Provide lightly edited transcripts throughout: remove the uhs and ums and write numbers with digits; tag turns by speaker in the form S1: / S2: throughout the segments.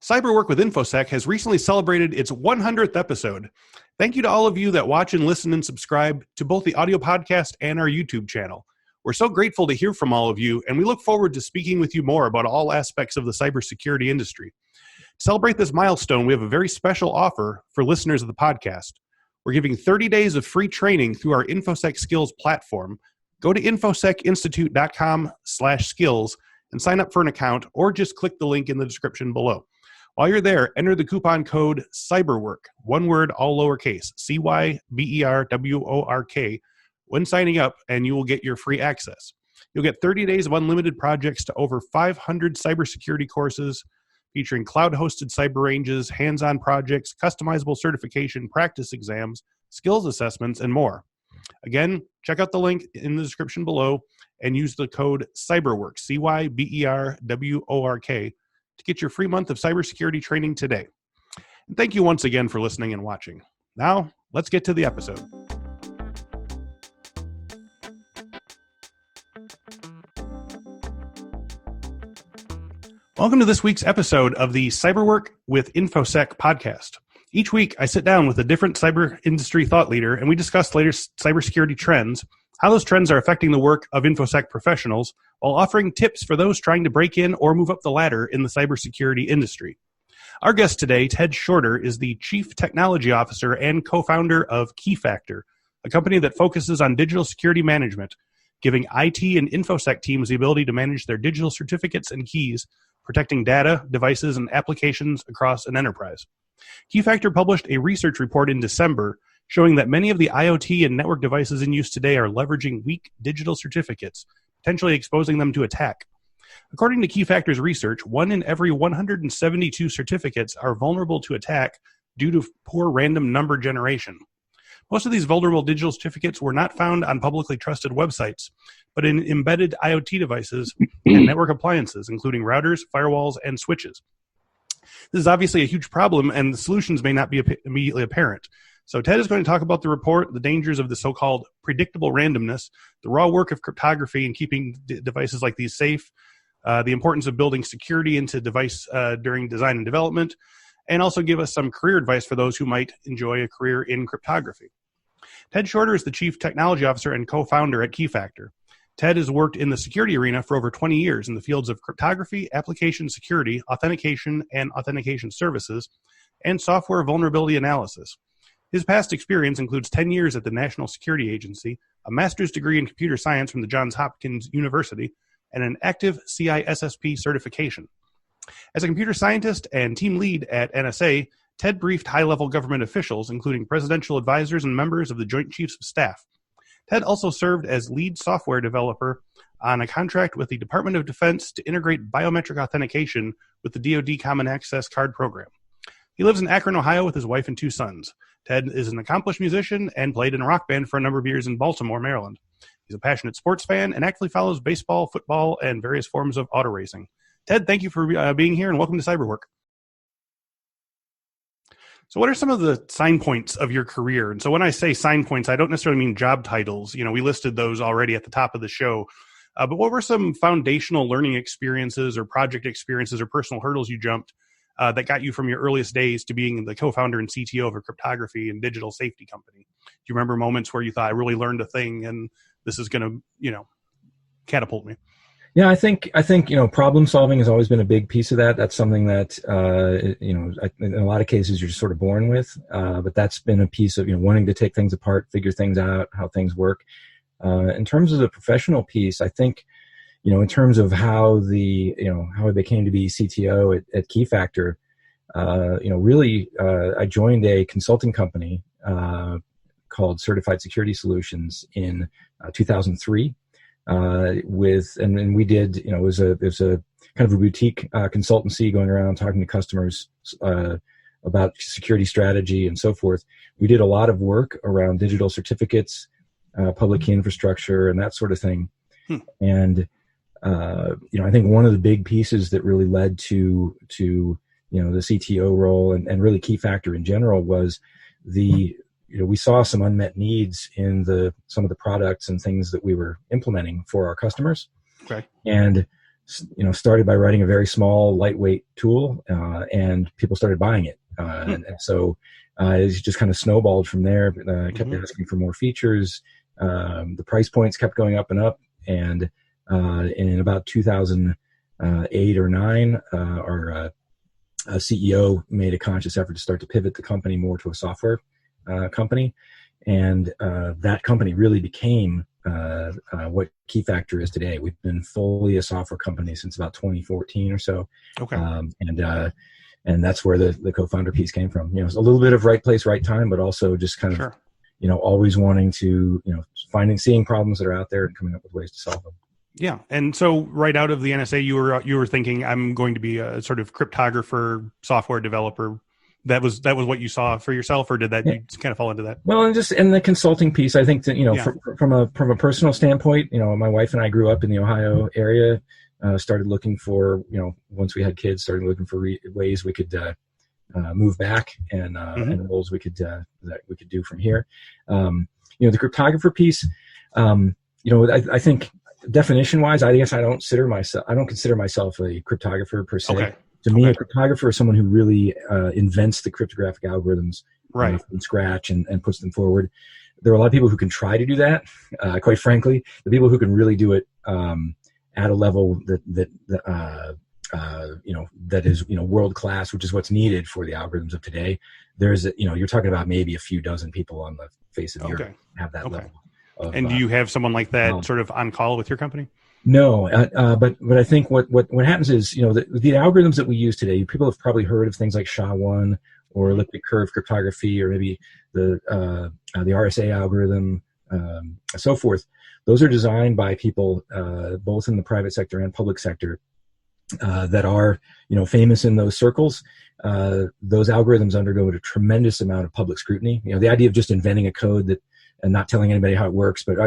S1: Cyberwork with Infosec has recently celebrated its 100th episode. Thank you to all of you that watch and listen and subscribe to both the audio podcast and our YouTube channel. We're so grateful to hear from all of you, and we look forward to speaking with you more about all aspects of the cybersecurity industry. To celebrate this milestone, we have a very special offer for listeners of the podcast. We're giving 30 days of free training through our Infosec Skills platform. Go to infosecinstitute.com/skills and sign up for an account, or just click the link in the description below. While you're there, enter the coupon code CYBERWORK, one word, all lowercase, CYBERWORK, when signing up, and you will get your free access. You'll get 30 days of unlimited projects to over 500 cybersecurity courses featuring cloud-hosted cyber ranges, hands-on projects, customizable certification, practice exams, skills assessments, and more. Again, check out the link in the description below and use the code CYBERWORK, CYBERWORK, to get your free month of cybersecurity training today. And thank you once again for listening and watching. Now, let's get to the episode. Welcome to this week's episode of the Cyberwork with Infosec podcast. Each week, I sit down with a different cyber industry thought leader, and we discuss latest cybersecurity trends, how those trends are affecting the work of Infosec professionals, while offering tips for those trying to break in or move up the ladder in the cybersecurity industry. Our guest today, Ted Shorter, is the Chief Technology Officer and co-founder of Keyfactor, a company that focuses on digital security management, giving IT and Infosec teams the ability to manage their digital certificates and keys, protecting data, devices, and applications across an enterprise. Keyfactor published a research report in December showing that many of the IoT and network devices in use today are leveraging weak digital certificates, potentially exposing them to attack. According to Keyfactor's research, 1 in every 172 certificates are vulnerable to attack due to poor random number generation. Most of these vulnerable digital certificates were not found on publicly trusted websites, but in embedded IoT devices and network appliances, including routers, firewalls, and switches. This is obviously a huge problem, and the solutions may not be immediately apparent. So Ted is going to talk about the report, the dangers of the so-called predictable randomness, the raw work of cryptography and keeping devices like these safe, the importance of building security into device during design and development, and also give us some career advice for those who might enjoy a career in cryptography. Ted Shorter is the Chief Technology Officer and co-founder at Keyfactor. Ted has worked in the security arena for over 20 years in the fields of cryptography, application security, authentication and authentication services, and software vulnerability analysis. His past experience includes 10 years at the National Security Agency, a master's degree in computer science from the Johns Hopkins University, and an active CISSP certification. As a computer scientist and team lead at NSA, Ted briefed high-level government officials, including presidential advisors and members of the Joint Chiefs of Staff. Ted also served as lead software developer on a contract with the Department of Defense to integrate biometric authentication with the DoD Common Access Card program. He lives in Akron, Ohio with his wife and 2 sons. Ted is an accomplished musician and played in a rock band for a number of years in Baltimore, Maryland. He's a passionate sports fan and actively follows baseball, football, and various forms of auto racing. Ted, thank you for being here, and welcome to Cyberwork. So what are some of the sign points of your career? And so when I say sign points, I don't necessarily mean job titles. You know, we listed those already at the top of the show. But what were some foundational learning experiences or project experiences or personal hurdles you jumped that got you from your earliest days to being the co-founder and CTO of a cryptography and digital safety company? Do you remember moments where you thought, I really learned a thing and this is going to, catapult me?
S2: Yeah, I think problem solving has always been a big piece of that. That's something that in a lot of cases you're just sort of born with. But that's been a piece of wanting to take things apart, figure things out, how things work. In terms of the professional piece, I think in terms of how I became to be CTO at Keyfactor, I joined a consulting company called Certified Security Solutions in 2003. And we did, it was a kind of a boutique consultancy going around talking to customers about security strategy and so forth. We did a lot of work around digital certificates, public key infrastructure, and that sort of thing. And I think one of the big pieces that really led to the CTO role and really Keyfactor in general was we saw some unmet needs in some of the products and things that we were implementing for our customers.
S1: Okay.
S2: And started by writing a very small, lightweight tool, and people started buying it. And so it just kind of snowballed from there. Kept asking for more features. The price points kept going up and up. And in about 2008 or 9, our CEO made a conscious effort to start to pivot the company more to a software company. And that company really became what Keyfactor is today. We've been fully a software company since about 2014 or so.
S1: Okay.
S2: And that's where the co-founder piece came from. It's a little bit of right place, right time, but also just kind of, always wanting to, seeing problems that are out there and coming up with ways to solve them.
S1: Yeah. And so right out of the NSA, you were thinking, I'm going to be a sort of cryptographer, software developer. That was what you saw for yourself, or did that you kind of fall into that?
S2: Well, and just in the consulting piece, I think that from a personal standpoint, my wife and I grew up in the Ohio area. Started looking for once we had kids, started looking for ways we could move back and roles we could that we could do from here. The cryptographer piece, I think definition wise, I guess I don't consider myself a cryptographer per se. Okay. To me, a cryptographer is someone who really invents the cryptographic algorithms from scratch and puts them forward. There are a lot of people who can try to do that. Quite frankly, the people who can really do it at a level that is world class, which is what's needed for the algorithms of today. There's you're talking about maybe a few dozen people on the face of the earth have that level.
S1: And do you have someone like that sort of on call with your company?
S2: No, but I think what happens is the algorithms that we use today. People have probably heard of things like SHA-1 or liquid curve cryptography, or maybe the RSA algorithm, so forth. Those are designed by people both in the private sector and public sector that are famous in those circles. Those algorithms undergo a tremendous amount of public scrutiny. The idea of just inventing a code and not telling anybody how it works, but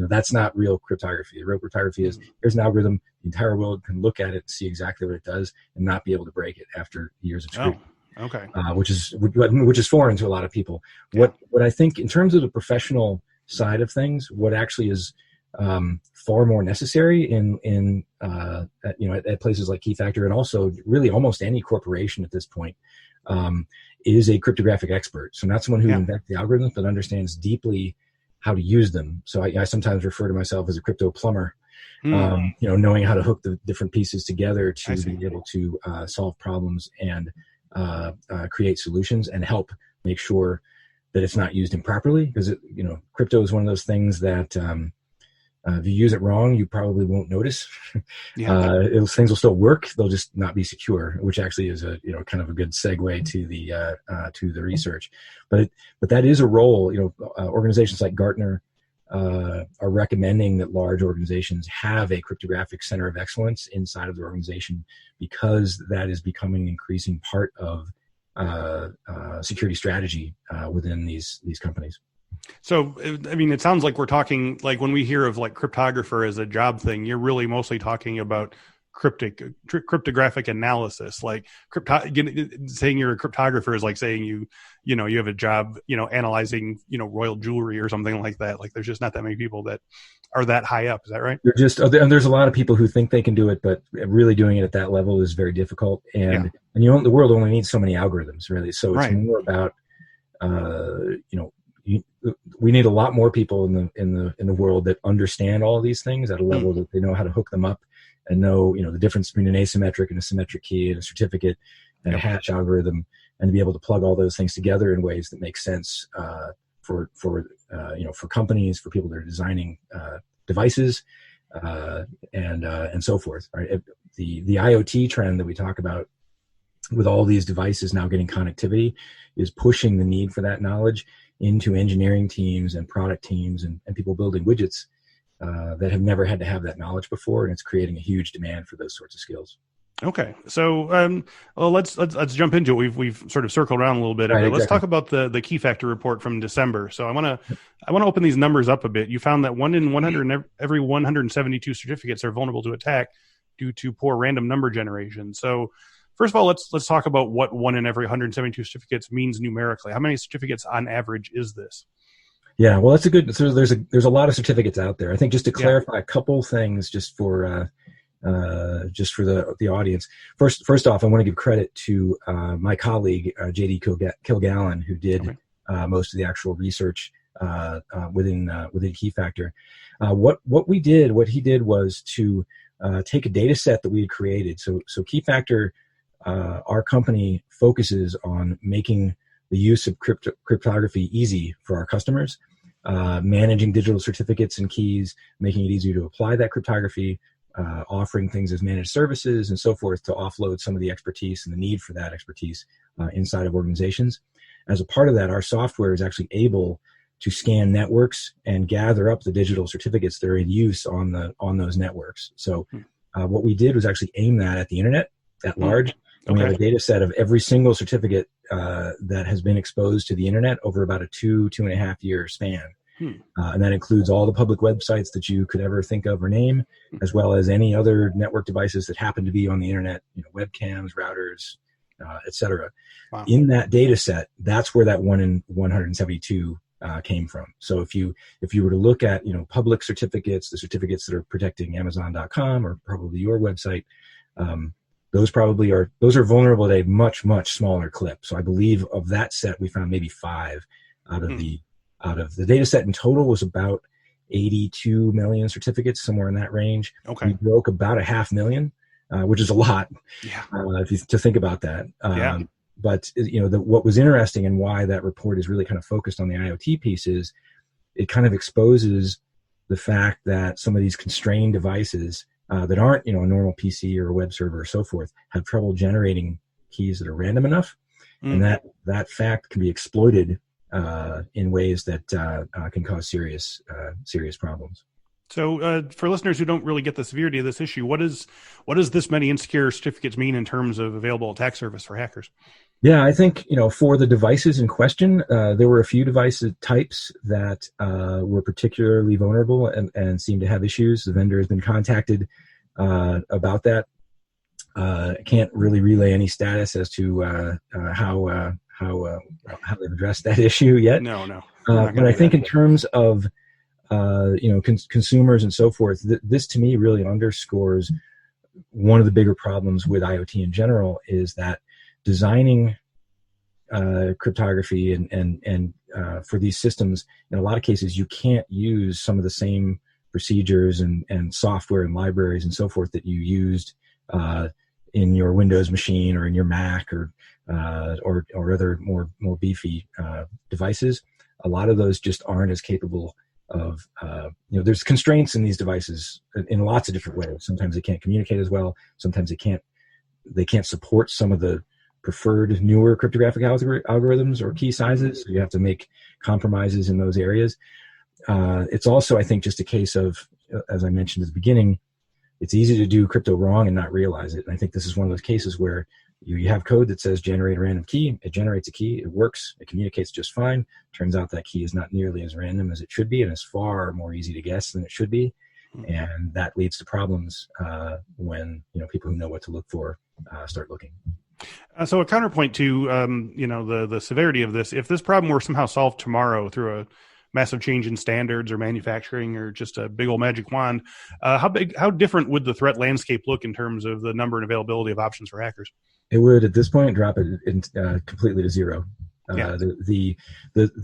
S2: that's not real cryptography. Real cryptography is here's an algorithm, the entire world can look at it and see exactly what it does and not be able to break it after years of scrutiny. Which is foreign to a lot of people. Yeah. What I think in terms of the professional side of things, what actually is far more necessary at places like Keyfactor, and also really almost any corporation at this point, is a cryptographic expert. So not someone who invents the algorithms, but understands deeply how to use them. So I sometimes refer to myself as a crypto plumber, knowing how to hook the different pieces together to be able to solve problems and create solutions and help make sure that it's not used improperly. Because crypto is one of those things that if you use it wrong, you probably won't notice. Things will still work; they'll just not be secure, which actually is a kind of a good segue to the research. But that is a role. Organizations like Gartner are recommending that large organizations have a cryptographic center of excellence inside of the organization, because that is becoming an increasing part of security strategy within these companies.
S1: So, it sounds like we're talking, like when we hear of like cryptographer as a job thing, you're really mostly talking about cryptographic analysis. Like saying you're a cryptographer is like saying you have a job, analyzing, royal jewelry or something like that. Like there's just not that many people that are that high up. Is that right?
S2: And there's a lot of people who think they can do it, but really doing it at that level is very difficult. And the world only needs so many algorithms, really. So it's more about, we need a lot more people in the world that understand all of these things at a level that they know how to hook them up and know the difference between an asymmetric and a symmetric key and a certificate and a hash algorithm, and to be able to plug all those things together in ways that make sense for companies, for people that are designing devices and so forth. Right? The IoT trend that we talk about, with all these devices now getting connectivity, is pushing the need for that knowledge into engineering teams and product teams and people building widgets that have never had to have that knowledge before, and it's creating a huge demand for those sorts of skills.
S1: Okay, so let's jump into it. We've sort of circled around a little bit. Right, let's talk about the Keyfactor report from December. So I want to open these numbers up a bit. You found that 1 in 100 every 172 certificates are vulnerable to attack due to poor random number generation. So first of all, let's talk about what 1 in every 172 certificates means numerically. How many certificates on average is this?
S2: Yeah, well, that's a good. So there's a lot of certificates out there. I think just to clarify a couple things, just for just for the audience. First off, I want to give credit to my colleague J.D. Kilgallen, who did most of the actual research within Keyfactor. What he did was to take a data set that we had created. So Keyfactor, our company, focuses on making the use of cryptography easy for our customers, managing digital certificates and keys, making it easier to apply that cryptography, offering things as managed services and so forth to offload some of the expertise and the need for that expertise inside of organizations. As a part of that, our software is actually able to scan networks and gather up the digital certificates that are in use on those networks. So what we did was actually aim that at the internet at large. And we have a data set of every single certificate that has been exposed to the internet over about a 2.5 year span. And that includes all the public websites that you could ever think of or name, as well as any other network devices that happen to be on the internet, webcams, routers, etc. Wow. In that data set, that's where that 1 in 172 came from. So if you were to look at public certificates, the certificates that are protecting Amazon.com or probably your website, those are vulnerable at a much smaller clip. So I believe of that set we found maybe 5 out of the data set in total was about 82 million certificates, somewhere in that range. We broke about 500,000, which is a lot. To think about that. But what was interesting and why that report is really kind of focused on the IoT piece is it kind of exposes the fact that some of these constrained devices that aren't a normal PC or a web server or so forth have trouble generating keys that are random enough, and that fact can be exploited in ways that can cause serious problems.
S1: So for listeners who don't really get the severity of this issue, what does this many insecure certificates mean in terms of available attack surface for hackers?
S2: Yeah, I think, for the devices in question, there were a few device types that were particularly vulnerable and seemed to have issues. The vendor has been contacted about that. I can't really relay any status as to how they've addressed that issue yet.
S1: No.
S2: But I think in terms of consumers and so forth, this to me really underscores one of the bigger problems with IoT in general is that designing cryptography and for these systems, in a lot of cases, you can't use some of the same procedures and software and libraries and so forth that you used in your Windows machine or in your Mac or other more beefy devices. A lot of those just aren't as capable of, there's constraints in these devices in lots of different ways. Sometimes they can't communicate as well. Sometimes they can't support some of the preferred newer cryptographic algorithms or key sizes. So you have to make compromises in those areas. It's also, I think, just a case of, as I mentioned at the beginning, it's easy to do crypto wrong and not realize it. And I think this is one of those cases where you have code that says generate a random key. It generates a key. It works. It communicates just fine. Turns out that key is not nearly as random as it should be, and is far more easy to guess than it should be. And that leads to problems when people who know what to look for start looking.
S1: So a counterpoint to the severity of this, if this problem were somehow solved tomorrow through a massive change in standards or manufacturing or just a big old magic wand, how different would the threat landscape look in terms of the number and availability of options for hackers?
S2: It would at this point drop it completely to zero. The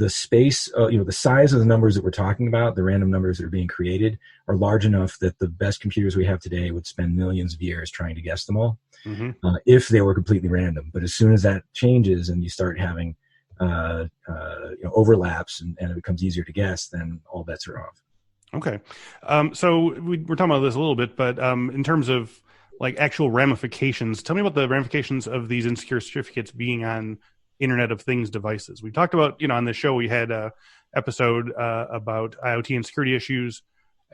S2: space, the size of the numbers that we're talking about, the random numbers that are being created, are large enough that the best computers we have today would spend millions of years trying to guess them all, if they were completely random. But as soon as that changes and you start having overlaps and it becomes easier to guess, then all bets are off.
S1: Okay, so we're talking about this a little bit, but in terms of like actual ramifications, tell me about the ramifications of these insecure certificates being on Internet of Things devices. We talked about, on this show, we had a episode about IoT and security issues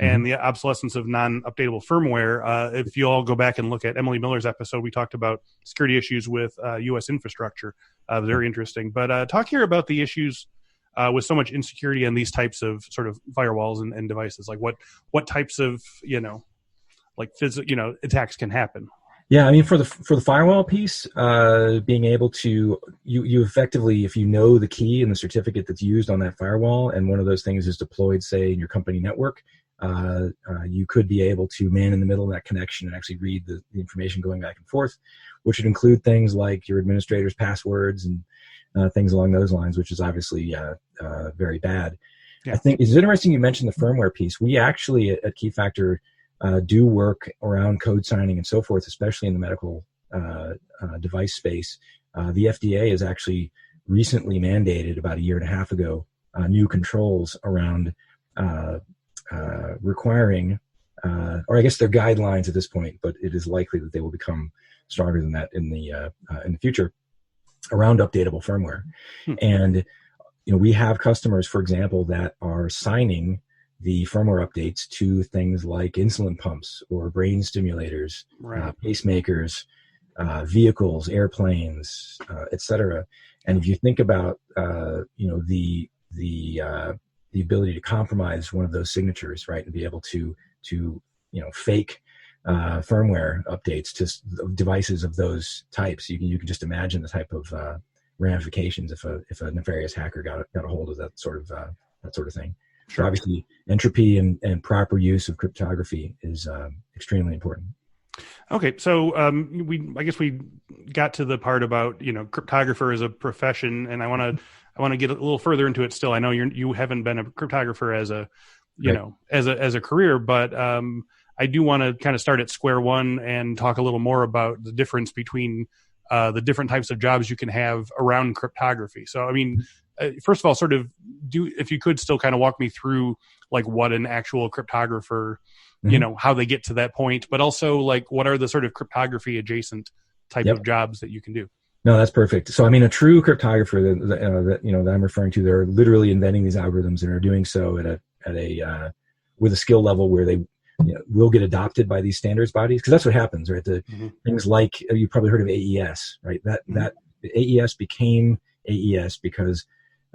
S1: and the obsolescence of non-updatable firmware. If you all go back and look at Emily Miller's episode, we talked about security issues with U.S. infrastructure. Very interesting. But talk here about the issues with so much insecurity and these types of sort of firewalls and devices. Like what types of, attacks can happen.
S2: Yeah, I mean, for the firewall piece, being able to you effectively, if you know the key and the certificate that's used on that firewall, and one of those things is deployed, say, in your company network, you could be able to man in the middle of that connection and actually read the information going back and forth, which would include things like your administrator's passwords and things along those lines, which is obviously very bad.
S1: Yeah.
S2: I think it's interesting you mentioned the firmware piece. We actually at Keyfactor do work around code signing and so forth, especially in the medical device space. The FDA has actually recently mandated about a year and a half ago new controls around requiring, or I guess they're guidelines at this point, but it is likely that they will become stronger than that in the future, around updatable firmware. And we have customers, for example, that are signing the firmware updates to things like insulin pumps or brain stimulators, pacemakers, vehicles, airplanes, etc. And if you think about the ability to compromise one of those signatures, right, and be able to fake firmware updates to devices of those types, you can just imagine the type of ramifications if a nefarious hacker got a hold of that sort of thing. Sure. So obviously, entropy and proper use of cryptography is extremely important.
S1: Okay, so I guess we got to the part about cryptographer as a profession, and I want to get a little further into it. Still, I know you haven't been a cryptographer as a as a career, but I do want to kind of start at square one and talk a little more about the difference between the different types of jobs you can have around cryptography. So, I mean, first of all, if you could still kind of walk me through like what an actual cryptographer, how they get to that point, but also like what are the sort of cryptography adjacent type of jobs that you can do? No,
S2: that's perfect. So, I mean, a true cryptographer that I'm referring to, they're literally inventing these algorithms and are doing so with a skill level where they will get adopted by these standards bodies, because that's what happens, right? Things like, you probably heard of AES, right? That AES became AES because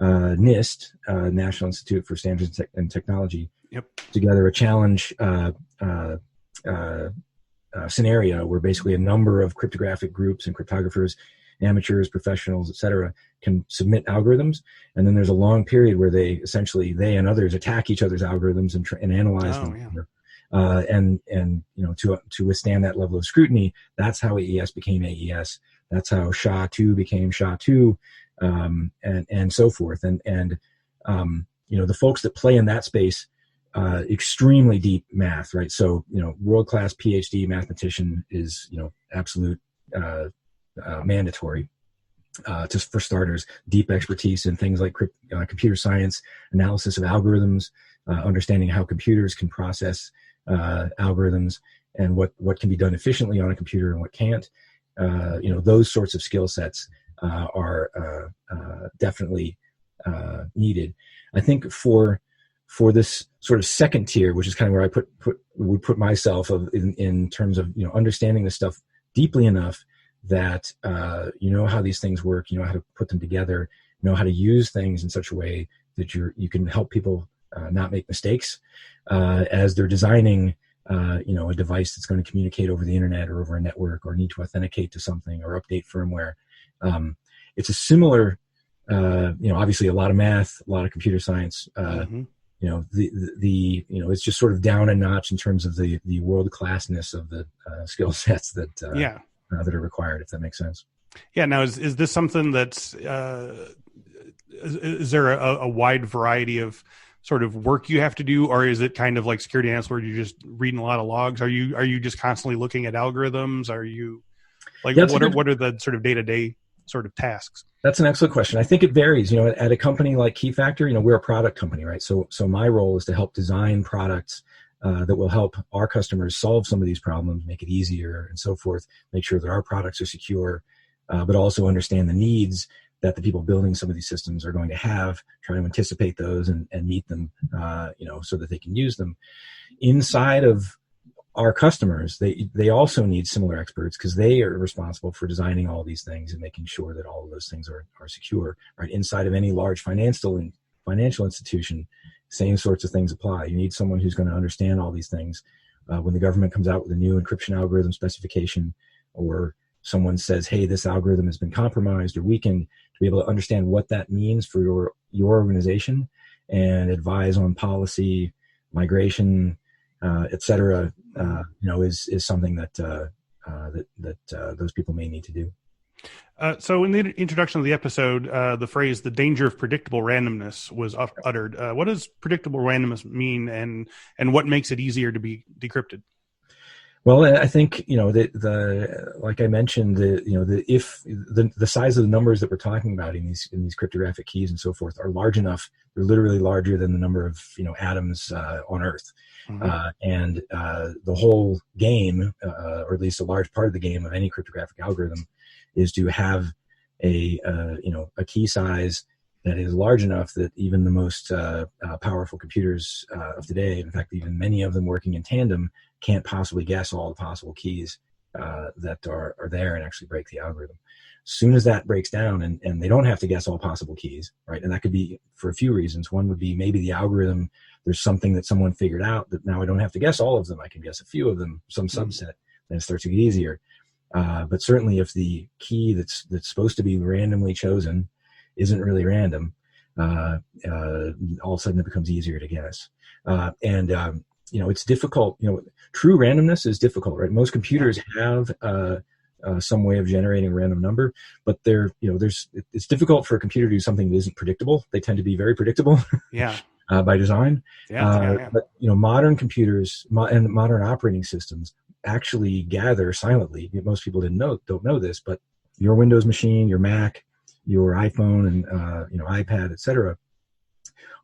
S2: NIST, National Institute for Standards and Technology, together a challenge scenario where basically a number of cryptographic groups and cryptographers, amateurs, professionals, etc., can submit algorithms, and then there's a long period where they and others attack each other's algorithms and analyze them. Yeah. To withstand that level of scrutiny, that's how AES became AES. That's how SHA-2 became SHA-2, and so forth. And the folks that play in that space, extremely deep math, right? So, world-class PhD mathematician is, absolute mandatory. Just for starters, deep expertise in things like computer science, analysis of algorithms, understanding how computers can process algorithms, and what can be done efficiently on a computer and what can't. Those sorts of skill sets are definitely needed. I think for this sort of second tier, which is kind of where I would put myself in terms of understanding this stuff deeply enough that how these things work, how to put them together, how to use things in such a way that you can help people not make mistakes as they're designing a device that's going to communicate over the internet or over a network or need to authenticate to something or update firmware. It's a similar, obviously a lot of math, a lot of computer science. It's just sort of down a notch in terms of the world classness of the skill sets that are required, if that makes sense.
S1: Yeah. Now, is this something that's is there a wide variety of sort of work you have to do, or is it kind of like security analyst where you're just reading a lot of logs? Are you just constantly looking at algorithms? Are you like what are the sort of day-to-day sort of tasks?
S2: That's an excellent question. I think it varies. At a company like Keyfactor, we're a product company, right? So my role is to help design products that will help our customers solve some of these problems, make it easier and so forth, make sure that our products are secure, but also understand the needs that the people building some of these systems are going to have, try to anticipate those and meet them, so that they can use them. Inside of our customers, they also need similar experts because they are responsible for designing all these things and making sure that all of those things are secure, right? Inside of any large financial institution, same sorts of things apply. You need someone who's going to understand all these things. When the government comes out with a new encryption algorithm specification, or someone says, hey, this algorithm has been compromised or weakened, to be able to understand what that means for your organization and advise on policy, migration, et cetera, is something that those people may need to do.
S1: So in the introduction of the episode, the phrase "the danger of predictable randomness" was uttered. What does predictable randomness mean, and what makes it easier to be decrypted?
S2: Well, I think the like I mentioned, the size of the numbers that we're talking about in these cryptographic keys and so forth are large enough. They're literally larger than the number of atoms on Earth, and the whole game, or at least a large part of the game of any cryptographic algorithm, is to have a key size that is large enough that even the most powerful computers of today, in fact, even many of them working in tandem, can't possibly guess all the possible keys that are there and actually break the algorithm. As soon as that breaks down, and they don't have to guess all possible keys, right? And that could be for a few reasons. One would be maybe the algorithm, there's something that someone figured out that now I don't have to guess all of them. I can guess a few of them, some subset, then it starts to get easier. But certainly if the key that's supposed to be randomly chosen isn't really random, all of a sudden it becomes easier to guess. It's difficult. True randomness is difficult, right? Most computers have some way of generating a random number, but it's difficult for a computer to do something that isn't predictable. They tend to be very predictable. By design. But modern computers and modern operating systems actually gather silently. Most people don't know this, but your Windows machine, your Mac, your iPhone, and iPad, etc.,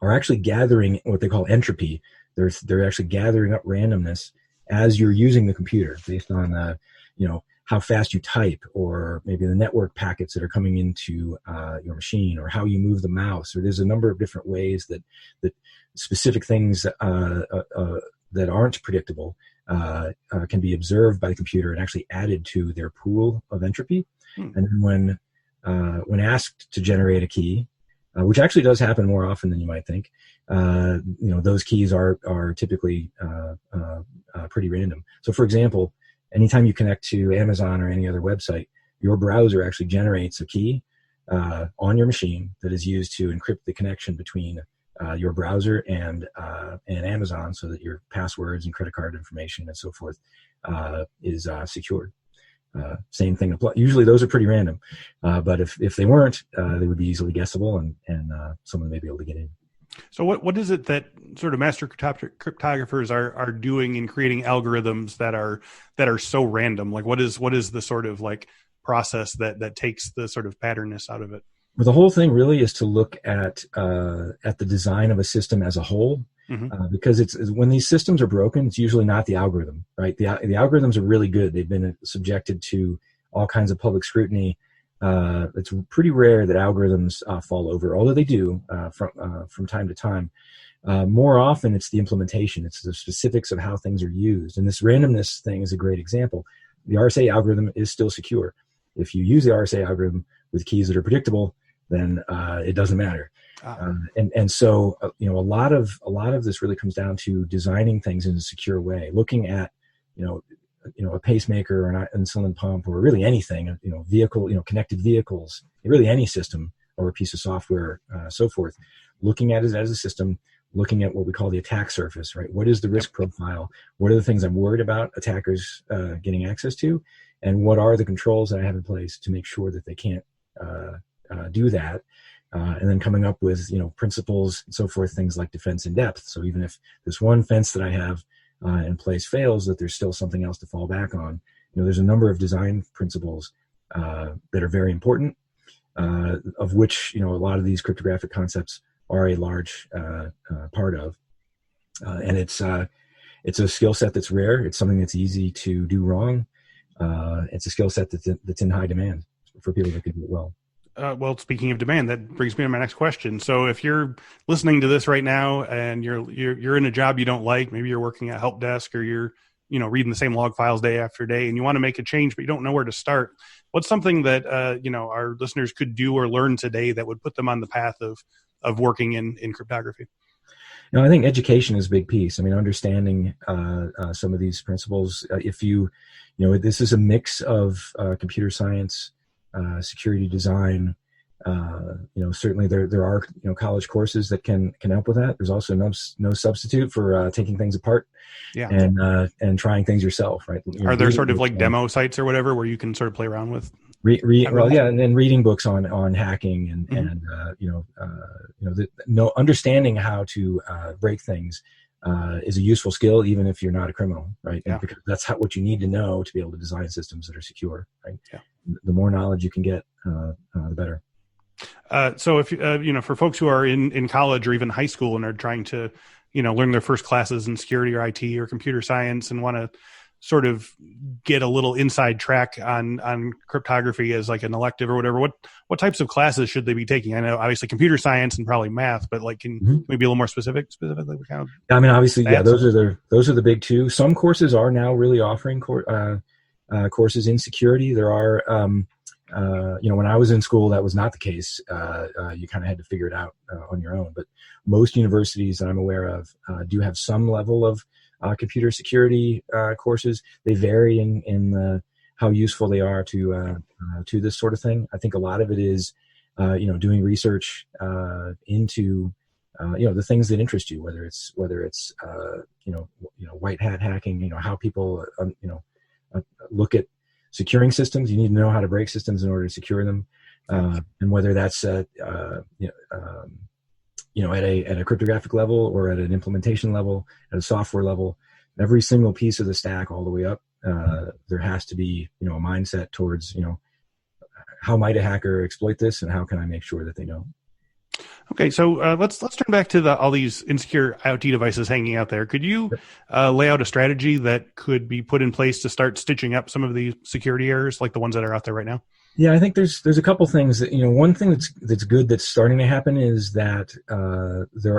S2: are actually gathering what they call entropy. They're actually gathering up randomness as you're using the computer based on how fast you type, or maybe the network packets that are coming into your machine, or how you move the mouse. Or there's a number of different ways that specific things that aren't predictable can be observed by the computer and actually added to their pool of entropy. And then when asked to generate a key, which actually does happen more often than you might think, those keys are typically pretty random. So, for example, anytime you connect to Amazon or any other website, your browser actually generates a key on your machine that is used to encrypt the connection between your browser and Amazon, so that your passwords and credit card information and so forth is secured. Same thing applies. Usually those are pretty random, but if they weren't, they would be easily guessable, and someone may be able to get in.
S1: So what is it that sort of master cryptographers are doing in creating algorithms that are so random? Like what is the sort of like process that takes the sort of patternness out of it?
S2: Well, the whole thing really is to look at the design of a system as a whole, because it's when these systems are broken, it's usually not the algorithm, right? The algorithms are really good. They've been subjected to all kinds of public scrutiny. It's pretty rare that algorithms fall over, although they do from time to time. More often, it's the implementation. It's the specifics of how things are used. And this randomness thing is a great example. The RSA algorithm is still secure. If you use the RSA algorithm with keys that are predictable, then it doesn't matter. So a lot of this really comes down to designing things in a secure way, looking at a pacemaker or an insulin pump, or really anything, vehicle, connected vehicles, really any system or a piece of software, so forth, looking at it as a system, looking at what we call the attack surface, right? What is the risk profile? What are the things I'm worried about attackers getting access to? And what are the controls that I have in place to make sure that they can't do that? And then coming up with, principles and so forth, things like defense in depth. So even if this one fence that I have in place fails, that there's still something else to fall back on. There's a number of design principles that are very important, of which, a lot of these cryptographic concepts are a large part of. And it's a skill set that's rare. It's something that's easy to do wrong. It's a skill set that's in high demand for people that can do it well.
S1: Well, speaking of demand, that brings me to my next question. So if you're listening to this right now and you're in a job you don't like, maybe you're working at help desk, or you're, reading the same log files day after day, and you want to make a change, but you don't know where to start, what's something that, our listeners could do or learn today that would put them on the path of working in cryptography?
S2: I think education is a big piece. Understanding some of these principles. If this is a mix of computer science, security design, Certainly there are college courses that can help with that. There's also no substitute for taking things apart
S1: Yeah.
S2: and trying things yourself, right?
S1: Are there sort of like demo sites or whatever where you can sort of play around with?
S2: And then reading books on hacking and understanding how to break things is a useful skill, even if you're not a criminal, right?
S1: Yeah.
S2: And because that's what you need to know to be able to design systems that are secure, right?
S1: Yeah.
S2: The more knowledge you can get, the better.
S1: So if for folks who are in college or even high school and are trying to learn their first classes in security or IT or computer science and want to sort of get a little inside track on cryptography as like an elective or whatever, what types of classes should they be taking? I know obviously computer science and probably math, but like can we be a little more specifically what kind of
S2: I mean, obviously,
S1: stats?
S2: Yeah, those are the big two. Some courses are now really offering courses in security. There are when I was in school, that was not the case. You kind of had to figure it out on your own. But most universities that I'm aware of do have some level of computer security courses. They vary in how useful they are to this sort of thing. I think a lot of it is doing research into the things that interest you, whether it's white hat hacking, how people look at securing systems. You need to know how to break systems in order to secure them, and whether that's at a cryptographic level or at an implementation level, at a software level, every single piece of the stack all the way up, there has to be a mindset towards how might a hacker exploit this, and how can I make sure that they don't.
S1: Okay, so let's turn back to all these insecure IoT devices hanging out there. Could you lay out a strategy that could be put in place to start stitching up some of these security errors, like the ones that are out there right now?
S2: Yeah, I think there's a couple things that one thing that's good that's starting to happen is that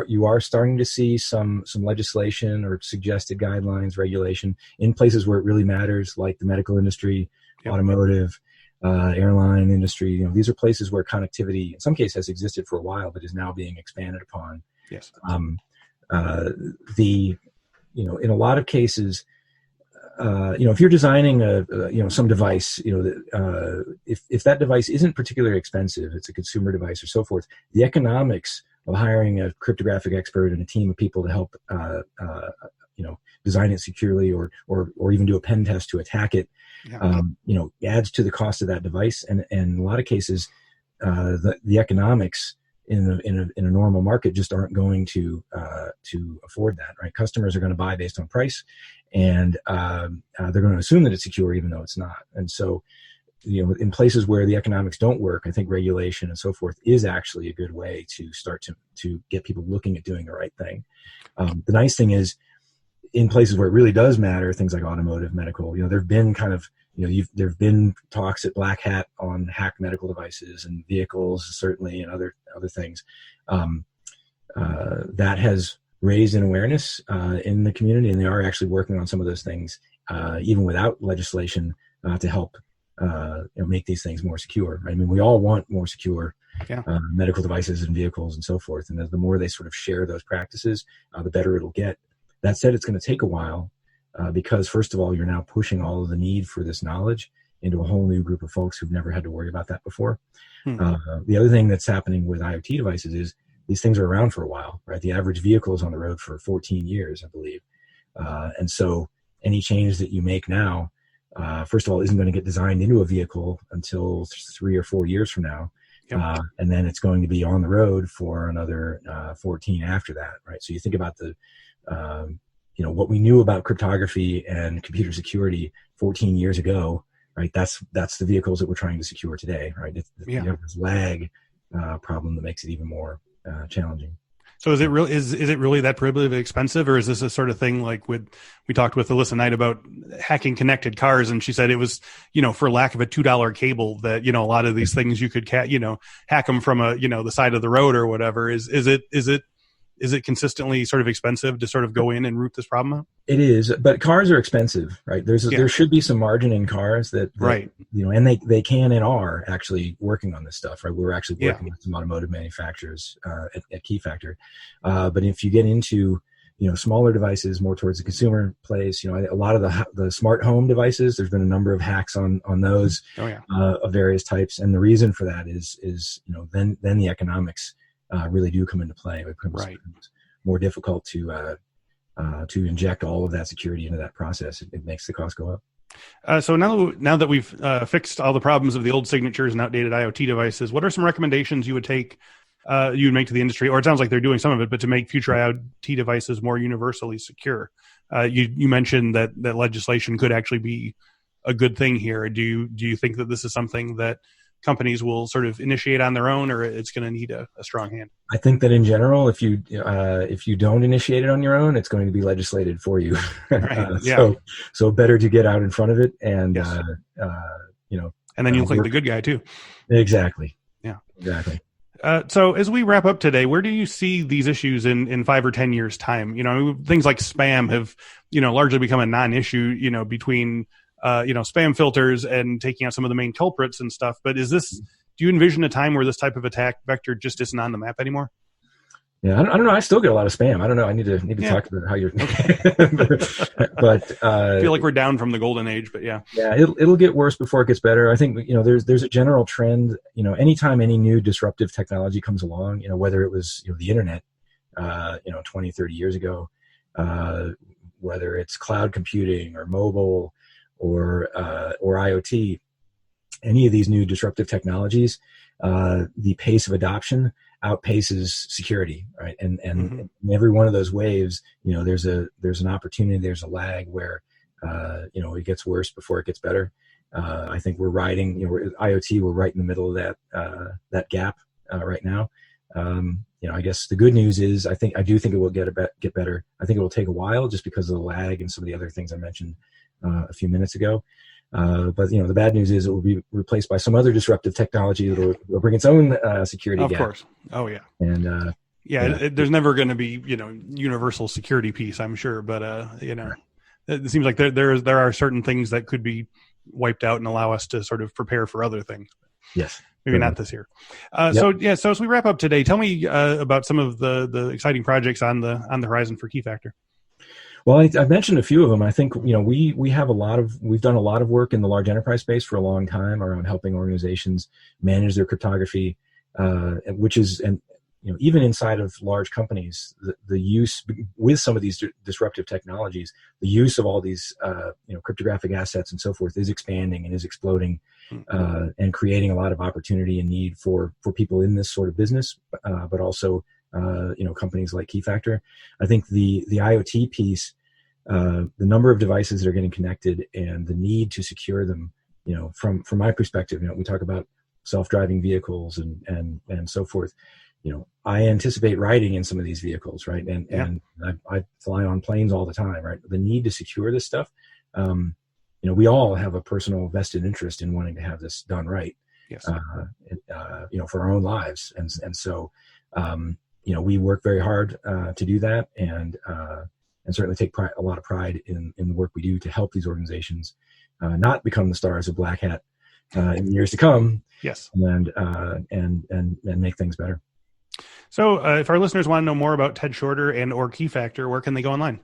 S2: you are starting to see some legislation or suggested guidelines, regulation in places where it really matters, like the medical industry, automotive. Airline industry, these are places where connectivity in some cases has existed for a while, but is now being expanded upon.
S1: Yes.
S2: In a lot of cases, if you're designing some device, if that device isn't particularly expensive, it's a consumer device or so forth, the economics of hiring a cryptographic expert and a team of people to help, design it securely or even do a pen test to attack it, adds to the cost of that device. And in a lot of cases, the economics in a normal market just aren't going to afford that, right? Customers are going to buy based on price, and they're going to assume that it's secure even though it's not. And so, in places where the economics don't work, I think regulation and so forth is actually a good way to start to get people looking at doing the right thing. The nice thing is, in places where it really does matter, things like automotive, medical, there've been there've been talks at Black Hat on hacked medical devices and vehicles, certainly, and other things. That has raised an awareness in the community, and they are actually working on some of those things, even without legislation, to help make these things more secure. Right? I mean, we all want more secure medical devices and vehicles and so forth, and the more they sort of share those practices, the better it'll get. That said, it's going to take a while because, first of all, you're now pushing all of the need for this knowledge into a whole new group of folks who've never had to worry about that before. The other thing that's happening with IoT devices is these things are around for a while, right? The average vehicle is on the road for 14 years, I believe. And so any change that you make now, first of all, isn't going to get designed into a vehicle until 3 or 4 years from now. And then it's going to be on the road for another 14 after that, right? So you think about what we knew about cryptography and computer security 14 years ago, right? That's the vehicles that we're trying to secure today, right? It's this lag problem that makes it even more challenging.
S1: So is it really that prohibitively expensive, or is this a sort of thing like we talked with Alyssa Knight about hacking connected cars, and she said it was, for lack of a $2 cable that, a lot of these things you could hack them from the side of the road or whatever. Is it consistently sort of expensive to sort of go in and root this problem out?
S2: It is, but cars are expensive, right? There should be some margin in cars that
S1: right.
S2: And they can and are actually working on this stuff, right? We're actually working with some automotive manufacturers at Keyfactor. But if you get into, smaller devices more towards the consumer place. A lot of the smart home devices, there's been a number of hacks on those of various types. And the reason for that is then the economics really do come into play. It becomes more difficult to inject all of that security into that process. It makes the cost go up.
S1: So now that we've fixed all the problems of the old signatures and outdated IoT devices, what are some recommendations you would make to the industry? Or it sounds like they're doing some of it, but to make future IoT devices more universally secure. You mentioned that legislation could actually be a good thing here. Do you think that this is something that companies will sort of initiate on their own, or it's going to need a strong hand?
S2: I think that in general, if you don't initiate it on your own, it's going to be legislated for you. So better to get out in front of it, and
S1: and then you look like the good guy too.
S2: Exactly.
S1: Yeah.
S2: Exactly.
S1: So as we wrap up today, where do you see these issues in 5 or 10 years time? Things like spam have largely become a non-issue. Between spam filters and taking out some of the main culprits and stuff. But do you envision a time where this type of attack vector just isn't on the map anymore?
S2: Yeah, I don't know. I still get a lot of spam. I don't know. I need to talk about how you're. But
S1: I feel like we're down from the golden age. But yeah,
S2: it'll get worse before it gets better. I think there's a general trend. Anytime any new disruptive technology comes along, whether it was the internet, 20, 30 years ago, whether it's cloud computing or mobile or IoT, any of these new disruptive technologies, the pace of adoption outpaces security, right? And in every one of those waves, there's an opportunity, there's a lag where it gets worse before it gets better. I think we're riding, IoT, we're right in the middle of that gap right now. I guess the good news is I do think it will get better. I think it will take a while just because of the lag and some of the other things I mentioned a few minutes ago. But the bad news is it will be replaced by some other disruptive technology that will bring its own security gap.
S1: Of course. Oh yeah.
S2: And
S1: there's never going to be universal security piece, I'm sure. But it seems like there are certain things that could be wiped out and allow us to sort of prepare for other things.
S2: Yes.
S1: Maybe not this year. So as we wrap up today, tell me about some of the exciting projects on the horizon for Keyfactor.
S2: Well, I've mentioned a few of them. I think we've done a lot of work in the large enterprise space for a long time around helping organizations manage their cryptography, which is even inside of large companies, the use with some of these disruptive technologies, the use of all these cryptographic assets and so forth is expanding and is exploding, and creating a lot of opportunity and need for people in this sort of business, but also companies like Keyfactor. I think the IoT piece, the number of devices that are getting connected and the need to secure them, from my perspective, we talk about self-driving vehicles and so forth. I anticipate riding in some of these vehicles, right? And I fly on planes all the time, right? The need to secure this stuff, we all have a personal vested interest in wanting to have this done right.
S1: Yes.
S2: For our own lives, and so we work very hard to do that, and certainly take a lot of pride in the work we do to help these organizations not become the stars of Black Hat in years to come.
S1: Yes,
S2: and make things better.
S1: So, if our listeners want to know more about Ted Shorter or Keyfactor, where can they go online?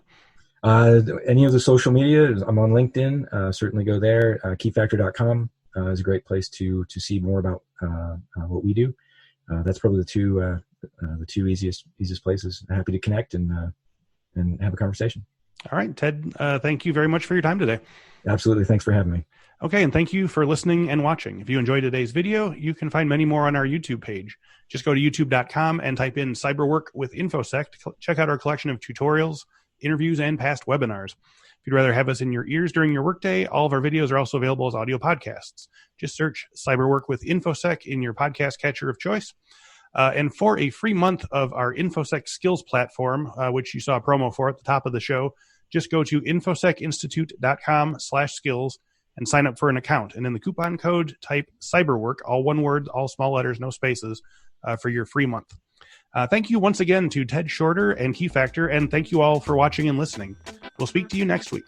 S2: Any of the social media, I'm on LinkedIn. Certainly go there. Keyfactor.com is a great place to see more about what we do. That's probably the two easiest places. I'm happy to connect and have a conversation.
S1: All right, Ted, thank you very much for your time today.
S2: Absolutely. Thanks for having me.
S1: Okay, and thank you for listening and watching. If you enjoyed today's video, you can find many more on our YouTube page. Just go to youtube.com and type in Cyberwork with Infosec to check out our collection of tutorials, interviews, and past webinars. If you'd rather have us in your ears during your workday, all of our videos are also available as audio podcasts. Just search Cyberwork with Infosec in your podcast catcher of choice. And for a free month of our Infosec skills platform, which you saw a promo for at the top of the show, just go to infosecinstitute.com/skills and sign up for an account. And in the coupon code, type Cyberwork, all one word, all small letters, no spaces, for your free month. Thank you once again to Ted Shorter and Keyfactor, and thank you all for watching and listening. We'll speak to you next week.